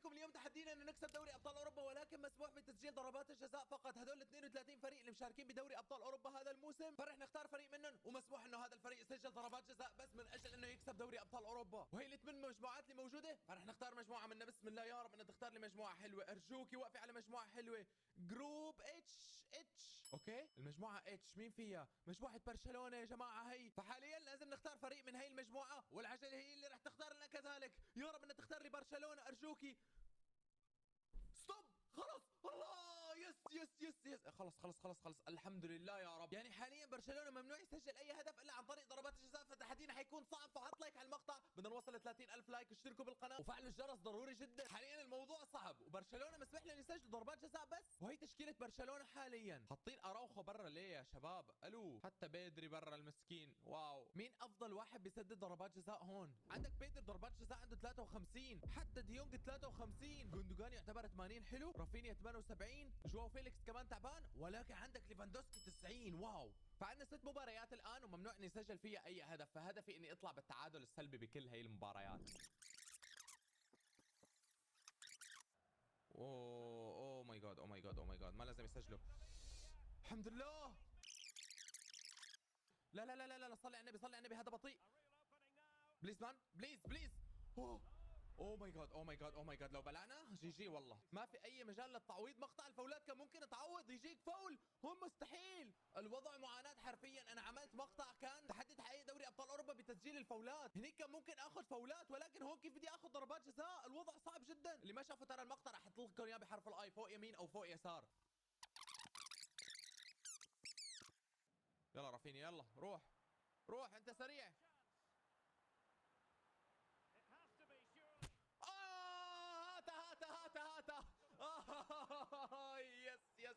لكم اليوم تحدينا انه نكسب دوري ابطال اوروبا، ولكن مسموح بتسجيل ضربات الجزاء فقط. هذول 32 فريق اللي مشاركين بدوري ابطال اوروبا هذا الموسم، فرح نختار فريق منهم ومسموح انه هذا الفريق يسجل ضربات جزاء بس من اجل انه يكسب دوري ابطال اوروبا. وهي ال8 مجموعات اللي موجوده، فرح نختار مجموعه منها. بسم الله يا رب انه تختار لي مجموعه حلوه، ارجوكي وقفي على مجموعه حلوه. جروب اتش اوكي. المجموعه اتش مين فيها؟ مجموعه برشلونه يا جماعه هي. فحاليا لازم نختار فريق من هي المجموعه، والعجله هي اللي رح تختار لنا كذلك. يا رب انها تختار لي برشلونه ارجوكي. ستوب خلص. الله يس يس يس يس. خلص الحمد لله يا رب. يعني حاليا برشلونه ممنوع يسجل اي هدف الا عن طريق ضربات الجزاء، فتحدينا حيكون صعب. فحط لايك على المقطع، بدنا نوصل ل 30,000 لايك. اشتركوا بالقناه وفعلوا الجرس ضروري جدا. حاليا الموضوع صعب وبرشلونه مسمح لهم يسجلوا ضربات جزاء بس. وهي تشكيله برشلونه حاليا. حاطين اراوخو برا ليه يا شباب؟ الو حتى بيدري برا المسكين. واو. مين افضل واحد بيسدد ضربات جزاء هون؟ عندك بيدري ضربات جزاء عنده 53، حتى ديونج 53، جوندوجان يعتبر 80 حلو، رافينيا 78، جواو فيليكس كمان تعبان، ولكن عندك ليفاندوسكي 90. واو. فعندنا 6 مباريات الان وممنوع اني اسجل فيها اي هدف، فهدفي اني اطلع بالتعادل السلبي بكل هي المباريات. اوه ماي جاد ما لازم يسجلوا. الحمد لله. لا صلي على النبي هذا بطيء. بليز مان بليز. اوه ماي جاد لو بلعنا جي جي والله. ما في اي مجال للتعويض. مقطع الفاولات كان ممكن تعوض، يجيك فاول هون مستحيل. الوضع معاناة حرفيا. انا عملت مقطع كان تحدي تحقيق دوري ابطال اوروبا بتسجيل الفاولات، هنيك كان ممكن اخذ فاولات، ولكن هون كيف بدي اخذ ضربات جزاء؟ الوضع صعب جدا. اللي ما شافوا ترى المقطع راح احط لكم اياه بحرف الاي فوق يمين او فوق يسار. يلا رافينيا يلا روح انت سريع. هاتا يس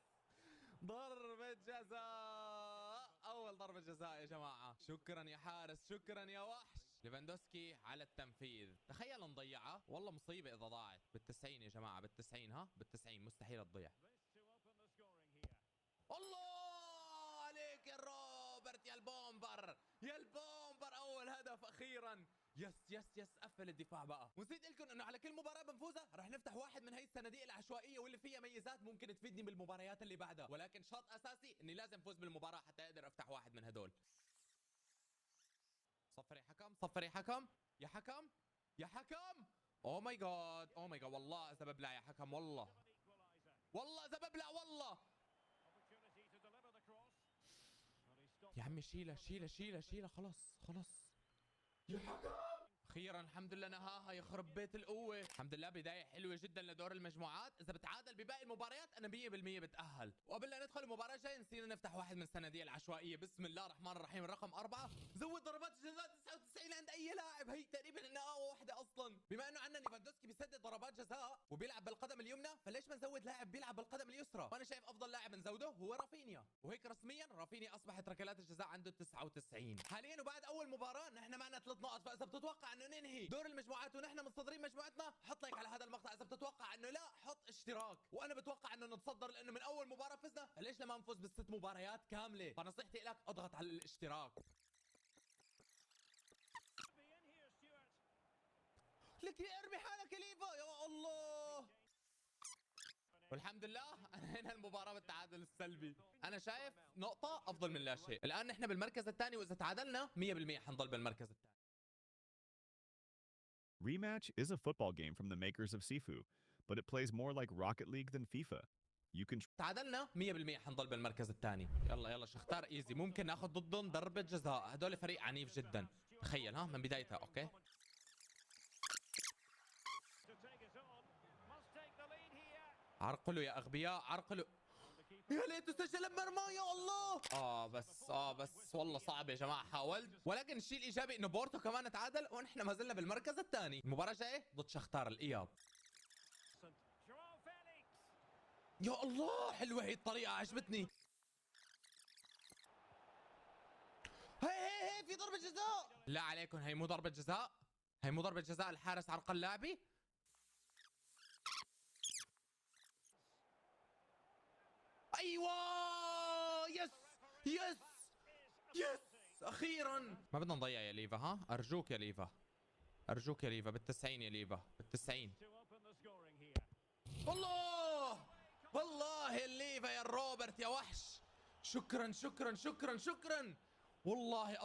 ضربة جزاء. أول ضربة جزاء يا جماعة. شكرا يا حارس، شكرا يا وحش. ليفاندوسكي على التنفيذ. تخيل نضيعها، والله مصيبة إذا ضاعت. بال90 يا جماعة، بال90 ها، بال90 مستحيل تضيع. الله عليك يا روبرت يا البومبر أول هدف أخيرا. يس قفل الدفاع بقى. ونسيت لكم انه على كل مباراه بنفوزها رح نفتح واحد من هي الصناديق العشوائيه واللي فيها ميزات ممكن تفيدني بالمباريات اللي بعدها، ولكن شرط اساسي اني لازم فوز بالمباراه حتى اقدر افتح واحد من هدول. صفر يا حكم. اوه ماي جاد والله اذا ببلع يا حكم. والله اذا ببلع والله. يا عمي شيلها خلص. يا حكم اخيرا الحمد لله نهاها. يخرب بيت القوه. الحمد لله بدايه حلوه جدا لدور المجموعات. اذا بتعادل بباقي المباريات انا 100% بتاهل. وقبل لا ندخل المباراه الجايه نسينا نفتح واحد من الصناديق العشوائيه. بسم الله الرحمن الرحيم. الرقم 4 زود ضربات الجزاء 99 عند اي لاعب. هي تقريبا انها اقوى وحده اصلا. بما انه عندنا ليفاندوسكي بيسدد ضربات جزاء وبيلعب بالقدم اليمنى، فليش ما نزود لاعب بيلعب بالقدم اليسرى؟ وانا شايف افضل لاعب نزوده هو رافينيا. وهيك رسميا رافينيا اصبحت ركلات الجزاء عنده 99 حاليا. وبعد اول مباراه نحن معنا 3 نقط. فاذا بتتوقع انه ننهي دور المجموعات ونحن متصدرين مجموعتنا حط لايك على هذا المقطع. اذا بتتوقع انه لا حط اشتراك. وانا بتوقع انه نتصدر لانه من اول مباراه فزنا، فليش لما نفوز بالست مباريات كامله؟ فنصيحتي لك اضغط على الاشتراك. لك ارمي حالك يا ليفا يا الله. والحمد لله انهينا المباراه بالتعادل السلبي. انا شايف نقطه افضل من لا شيء. الان نحن بالمركز الثاني، واذا تعادلنا 100% حنضل بالمركز الثاني. Rematch is a football game from the makers of Sifu, but it plays more like Rocket League than FIFA. You can تعادلنا 100% حنضل بالمركز الثاني. يلا شختار ايزي. ممكن ناخذ ضدهم ضربة جزاء. هدول فريق عنيف جدا. تخيل ها من بدايتها. اوكي عرقلوا يا اغبياء عرقلوا. يا ليت سجل بمرمى يا الله. بس والله صعب يا جماعه. حاولت، ولكن الشيء الايجابي انه بورتو كمان تعادل ونحن ما زلنا بالمركز الثاني. المباراه الجايه ضد شختار الاياب. يا الله حلوه هي الطريقه عجبتني. هي في ضربه جزاء. لا عليكم هي مو ضربه جزاء. الحارس عرقل لاعبي. ايوه يس اخيرا. ما بدنا نضيع يا ليفا ها. ارجوك يا ليفا بال90 يا ليفا بال90. الله والله الليفا يا روبرت يا وحش. شكرا شكرا شكرا شكرا والله.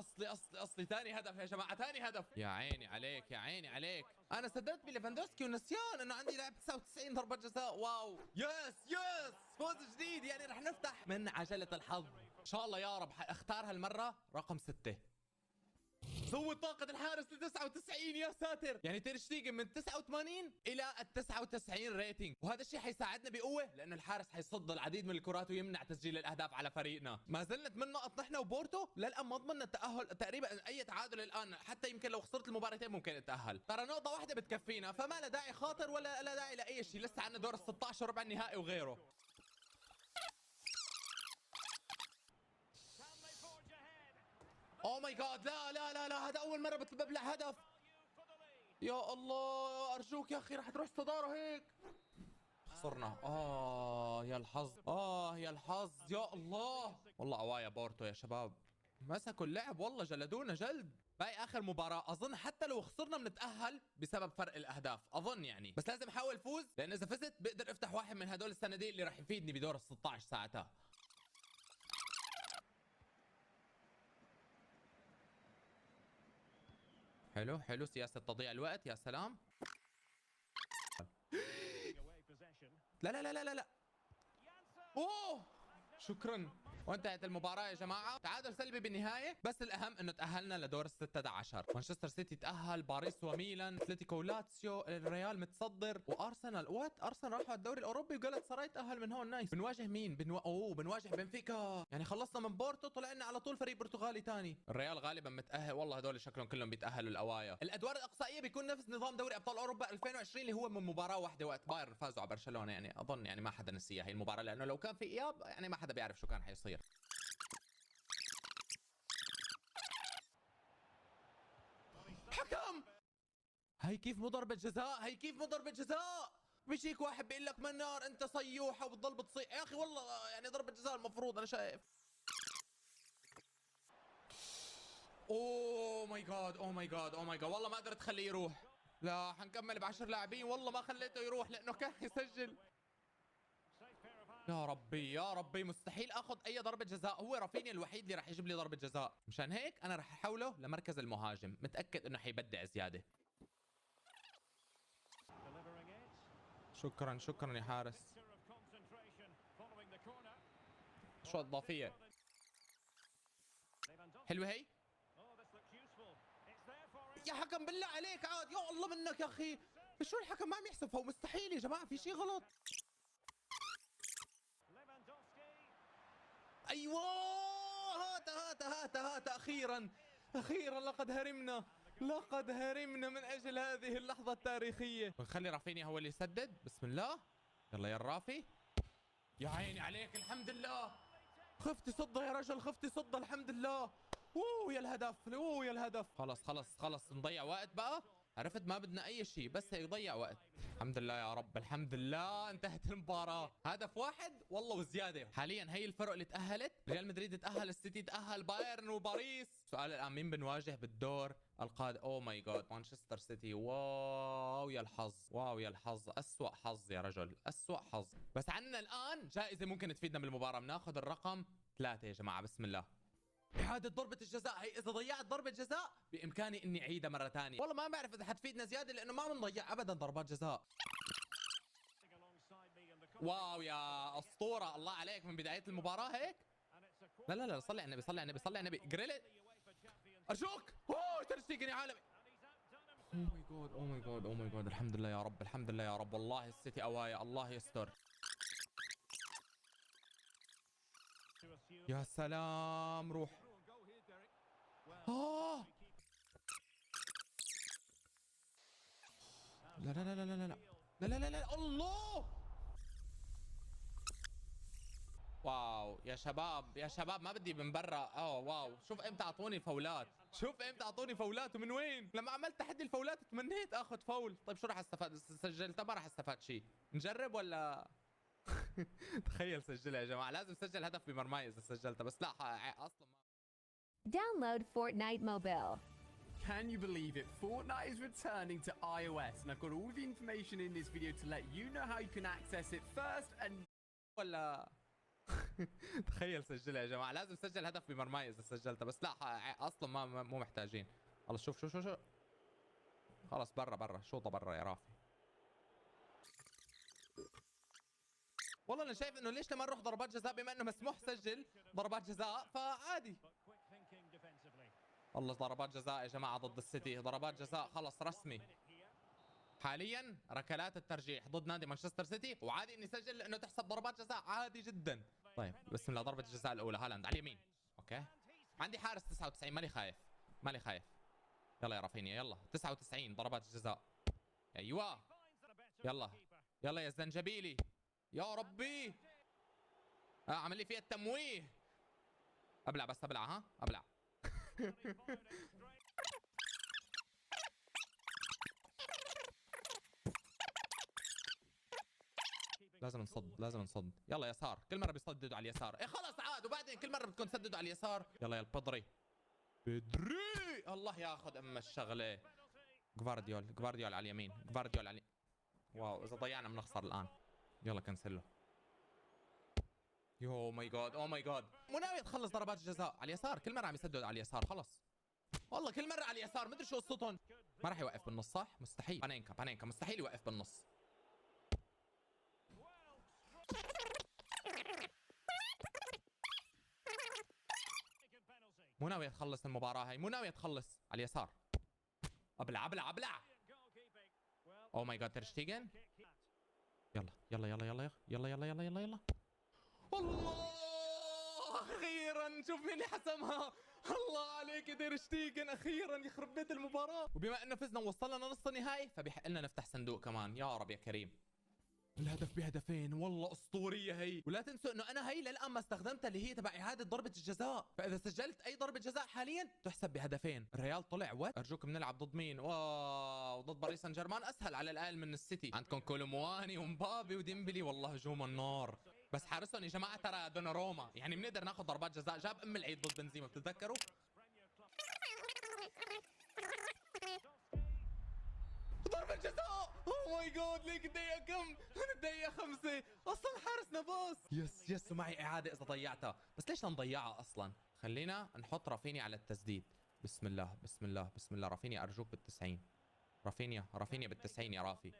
اصلي ثاني هدف يا جماعه، ثاني هدف. يا عيني عليك يا عيني عليك. انا سددت بليفاندوسكي ونسيان انه عندي لاعب 99 ضربه جزاء. واو يس فوز جديد. يعني رح نفتح من عجله الحظ ان شاء الله يا رب. اختار هالمره رقم 6. زود طاقة الحارس ل 99 يا ساتر. يعني تير شتيجن من 89 إلى ال 99 ريتنج، وهذا الشيء حيساعدنا بقوة لأنه الحارس حيصد العديد من الكرات ويمنع تسجيل الأهداف على فريقنا. ما زلنا 8 نقط نحن وبورتو، للآن ما ضمننا التأهل تقريبا. أي تعادل الآن، حتى يمكن لو خسرت المباراتين ممكن نتأهل. ترى نقطة واحدة بتكفينا، فما لا داعي خاطر ولا لا داعي لأي شيء. لسه عندنا دور ال 16 وربع النهائي وغيره. اوه ماي جاد، لا هذا اول مره ببلع هدف. يا الله ارجوك يا اخي، رح تروح الصداره هيك. خسرنا. يا الحظ، يا الحظ يا الله. والله عوايا بورتو يا شباب، مسكوا اللعب والله، جلدونا جلد. باقي اخر مباراه، اظن حتى لو خسرنا بنتاهل بسبب فرق الاهداف اظن يعني، بس لازم احاول فوز، لان اذا فزت بقدر افتح واحد من هدول الصناديق اللي رح يفيدني بدور ال 16 ساعتها. حلو سياسة تضييع الوقت. يا سلام. لا اوه شكرا. وانتهت المباراة يا جماعة، تعادل سلبي بالنهاية، بس الأهم إنه تأهلنا لدور ال 16. مانشستر سيتي تأهل، باريس وميلان، اتلتيكو ولاتسيو، الريال متصدر، وأرسنال أرسنال راحوا على الدوري الأوروبي وقالت سراي تأهل من هون. نايس. بنواجه مين؟ بنواجه بنفيكا. يعني خلصنا من بورتو، طلعنا على طول فريق برتغالي ثاني. الريال غالبا متأهل، والله هدول شكلهم كلهم بيتأهلوا الأوايا. الأدوار الإقصائية بيكون نفس نظام دوري أبطال أوروبا 2020 اللي هو من مباراة واحدة وقت بايرن فازوا على برشلونة. يعني أظن يعني ما حدا نسيها هي المباراة، لأنه لو كان في إياب يعني ما حدا بيعرف شو كان حيصير. حكم، هي كيف مو ضربة جزاء؟ بيجيك واحد بيقول لك منار انت صيوحة وبتضل بتصيح. يا اخي والله يعني ضربة جزاء المفروض، انا شايف. اوه ماي جاد والله ما قدرت اخليه يروح. لا حنكمل ب10 لاعبين، والله ما خليته يروح لانه كان يسجل. يا ربي مستحيل اخذ اي ضربة جزاء. هو رافينيا الوحيد اللي راح يجيب لي ضربة جزاء، مشان هيك انا راح احوله لمركز المهاجم، متاكد انه حيبدع زيادة. شكرا يا حارس. شو اضافية حلوة هي. يا حكم بالله عليك عاد، يا الله منك يا اخي. شو الحكم ما عم يحسب فهو؟ مستحيل يا جماعة، في شيء غلط. ايوه هات اخيرا لقد هرمنا من اجل هذه اللحظة التاريخية. نخلي رافينيا هو اللي يسدد. بسم الله، يلا يا الرافي. يا عيني عليك، الحمد لله. خفتي صدها يا رجل، الحمد لله. يا الهدف. خلص نضيع وقت بقى. عرفت ما بدنا اي شيء بس هيك ضيع وقت. الحمد لله يا رب، الحمد لله انتهت المباراة. هدف واحد والله وزيادة. حاليا هي الفرق اللي تأهلت، ريال مدريد تأهل، السيتي تأهل، بايرن وباريس. سؤال الآن مين بنواجه بالدور القادم؟ اوه ماي جاد، مانشستر سيتي. واو يا الحظ، أسوأ حظ يا رجل، أسوأ حظ. بس عندنا الآن جائزة ممكن تفيدنا بالمباراة. بناخذ الرقم 3 يا جماعة. بسم الله. إعادة ضربة الجزاء. هي إذا ضيعت ضربة جزاء بإمكاني إني أعيدها مرة ثانية. والله ما بعرف إذا حتفيدنا زيادة لأنه ما بنضيع أبدا ضربات جزاء. واو يا أسطورة، الله عليك من بداية المباراة هيك. لا صلي على النبي. جريليت أرجوك. تير شتيجن يا عالمي. اوه ماي جاد الحمد لله يا رب والله السيتي أوايا، الله يستر. يا سلام، روح. لا الله. واو يا شباب ما بدي من برا. واو، شوف امتى اعطوني فاولات ومن وين. لما عملت تحدي الفاولات تمنيت اخذ فاول. طيب شو راح استفاد؟ سجلتها ما راح استفاد شيء. نجرب ولا تخيل سجلها يا جماعه، لازم سجل هدف بمرماي اذا سجلتها، بس لا اصلا ما. Download Fortnite Mobile. Can you believe it? Fortnite is returning to iOS, and I've got all the information in this video to let you know how you can access it first and ولا تخيل سجلها يا جماعه، لازم سجل هدف بمرماي اذا سجلتها، بس لا اصلا مو محتاجين. خلص شوف خلص برا شوطه برا يا رافي. والله انا شايف انه ليش لما نروح ضربات جزاء بما انه مسموح سجل ضربات جزاء فعادي. والله ضربات جزاء يا جماعه ضد السيتي، ضربات جزاء خلص رسمي. حاليا ركلات الترجيح ضد نادي مانشستر سيتي، وعادي اني اسجل لانه تحسب ضربات جزاء عادي جدا. طيب بسم الله، ضربة الجزاء الاولى هالاند على اليمين. اوكي عندي حارس 99، ماني خايف. يلا يا رافينيا يلا 99 ضربات الجزاء. ايوه يلا يا الزنجبيلي يا ربي. اعمل لي فيها التمويه. ابلع ها ابلع. لازم نصد. يلا يسار، كل مره بيصددوا على اليسار. ايه خلص عاد، وبعدين كل مره بدكم تسددوا على اليسار. يلا يا البدري الله ياخذ الشغله. جفارديول على اليمين، واو اذا ضيعنا بنخسر الان. يلا كنسله. يو ماي جاد مو ناوي تخلص ضربات الجزاء على اليسار، كل مره عم يسددوا على اليسار. خلص والله كل مره على اليسار، مدري شو قصتهم. ما راح يوقف بالنص صح؟ مستحيل. بانينكا مستحيل يوقف بالنص. مو ناوي تخلص المباراة هاي، مو ناوي تخلص على اليسار. ابلع او ماي جاد ترشتيجن. يلا الله اخيرا شوف مين اللي حسمها. الله عليك يا ترشتيجن، اخيرا يخرب بيت المباراة. وبما انه فزنا ووصلنا نص النهائي فبيحق لنا نفتح صندوق كمان. يا رب يا كريم. الهدف بهدفين، والله اسطوريه هي. ولا تنسوا انه انا هي للان ما استخدمتها اللي هي تبع اعاده ضربه الجزاء، فاذا سجلت اي ضربه جزاء حاليا تحسب بهدفين. الريال طلع ارجوكم بنلعب ضد مين؟ واو ضد باريس سان جيرمان، اسهل على الاقل من السيتي. عندكم كولومواني ومبابي وديمبلي، والله هجوم النار. بس حارسهم يا جماعه ترى دوناروما، يعني بنقدر ناخذ ضربات جزاء. جاب العيد ضد بنزيما بتتذكروا؟ ضربة جزاء. اوه ماي جاد، ليك الدقيقة كم؟ من الدقيقة 5 اصلا حارسنا باص. يس ومعي اعادة اذا ضيعتها، بس ليش نضيعها اصلا؟ خلينا نحط رافينيا على التسديد. بسم الله رافينيا ارجوك بال90. رافينيا بال90 يا رافي.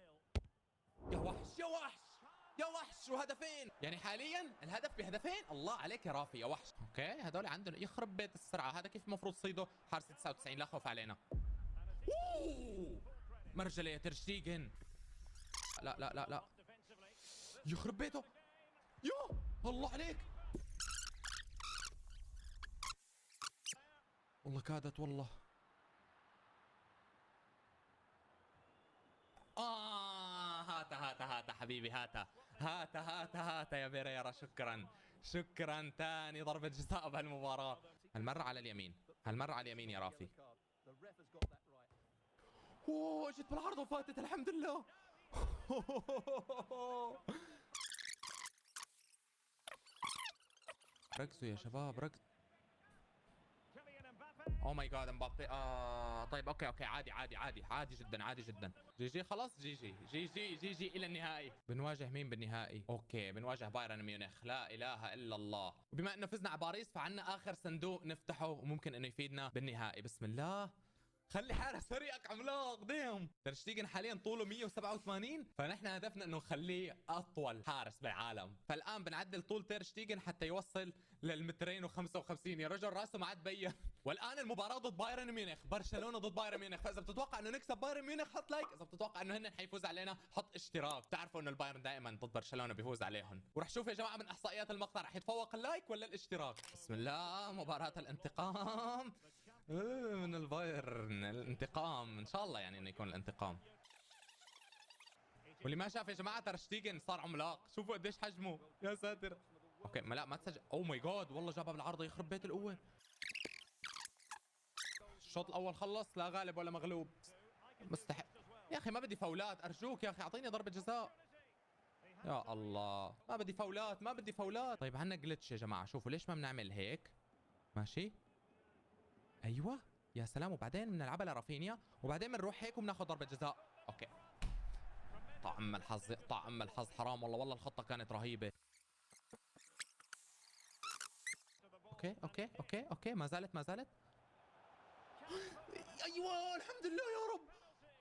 يا وحش وهدفين، يعني حاليا الهدف بهدفين. الله عليك يا رافي يا وحش. اوكي هذول عندنا يخرب بيت السرعة. هذا كيف المفروض صيده؟ حارس 99 لا خوف علينا. مرجله يا ترشتيجن. لا يخرب بيته. يو الله عليك. والله كادت والله. هاتا حبيبي، هاتا يا بيريرا. شكرا تاني ضربة جزاء بهالمباراة. هالمرة على اليمين يا رافي. اوه جت بالعرض وفاتت الحمد لله. ركزوا يا شباب ركزوا. او ماي جاد امبابي. طيب اوكي عادي جدا. جي خلاص جي الى النهائي. بنواجه مين بالنهائي؟ اوكي بنواجه بايرن ميونخ. لا اله الا الله. وبما انه فزنا على باريس فعنا اخر صندوق نفتحه وممكن انه يفيدنا بالنهائي. بسم الله. خلي حارس فريقك عملاق ديم. ترشتيجن حاليا طوله 187، فنحن هدفنا انه نخليه اطول حارس بالعالم. فالان بنعدل طول ترشتيجن حتى يوصل للمترين و55. يا رجل راسه ما عاد بين. والان المباراه ضد بايرن ميونخ، برشلونه ضد بايرن ميونخ. فاذا بتتوقع انه نكسب بايرن ميونخ حط لايك، اذا بتتوقع انه هن حيفوز علينا حط اشتراك. بتعرفوا انه البايرن دائما ضد برشلونه بيفوز عليهم. ورح شوف يا جماعه من احصائيات المقطع رح يتفوق اللايك ولا الاشتراك. بسم الله مباراه الانتقام من البايرن. الانتقام ان شاء الله، يعني انه يكون الانتقام. واللي ما شاف يا جماعه ترشتيجن صار عملاق. شوفوا قديش حجمه يا ساتر. اوكي ما تسجل. او ماي جاد والله جابها بالعارضه يخرب بيت القوه. الشوط الاول خلص لا غالب ولا مغلوب. مستحق يا اخي. ما بدي فاولات ارجوك يا اخي، اعطيني ضربه جزاء. يا الله ما بدي فاولات. طيب عندنا جلتش يا جماعه. شوفوا ليش ما بنعمل هيك. ماشي ايوه يا سلام، وبعدين بنلعبها لرافينيا، وبعدين بنروح هيك وبناخذ ضربه جزاء. اوكي، طعم الحظ، طعم الحظ، حرام والله، والله الخطه كانت رهيبه. اوكي اوكي اوكي اوكي، ما زالت ما زالت. ايوه الحمد لله يا رب.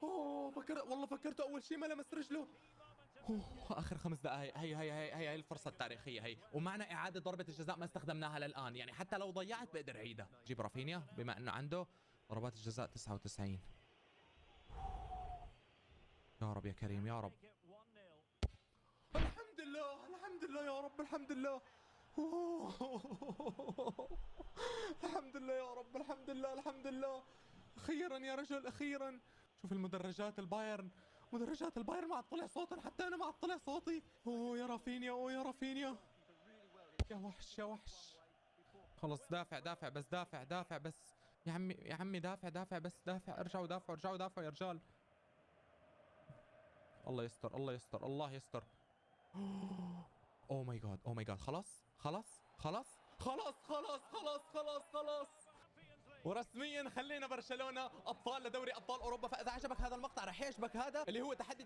اوه فكرت والله، فكرت اول شيء ما لمس رجله. أوه، اخر 5 دقائق، هي الفرصه التاريخيه هي، ومعنا اعاده ضربه الجزاء ما استخدمناها للان، يعني حتى لو ضيعت بقدر اعيدها. جيب رافينيا بما انه عنده ضربات الجزاء 99. يا رب يا كريم يا رب. الحمد لله الحمد لله يا رب، الحمد لله. الحمد لله يا رب، الحمد لله الحمد لله. اخيرا يا رجل اخيرا. شوف المدرجات البايرن، مدرجات البايرن معطلع صوتهم، حتى انا معطلع صوتي. اوه يا رافينيا، اوه يا رافينيا، يا وحش يا وحش. خلص دافع دافع بس، دافع دافع بس يا عمي، يا عمي دافع دافع بس، دافع، ارجعوا دافعوا ارجعوا دافعوا يا رجال. الله يستر الله يستر الله يستر. اوه ماي جاد اوه ماي جاد، خلاص خلاص خلاص خلاص خلاص خلاص خلاص خلاص. ورسميا خلينا برشلونة ابطال لدوري ابطال اوروبا. فاذا عجبك هذا المقطع رح يعجبك هذا اللي هو تحدي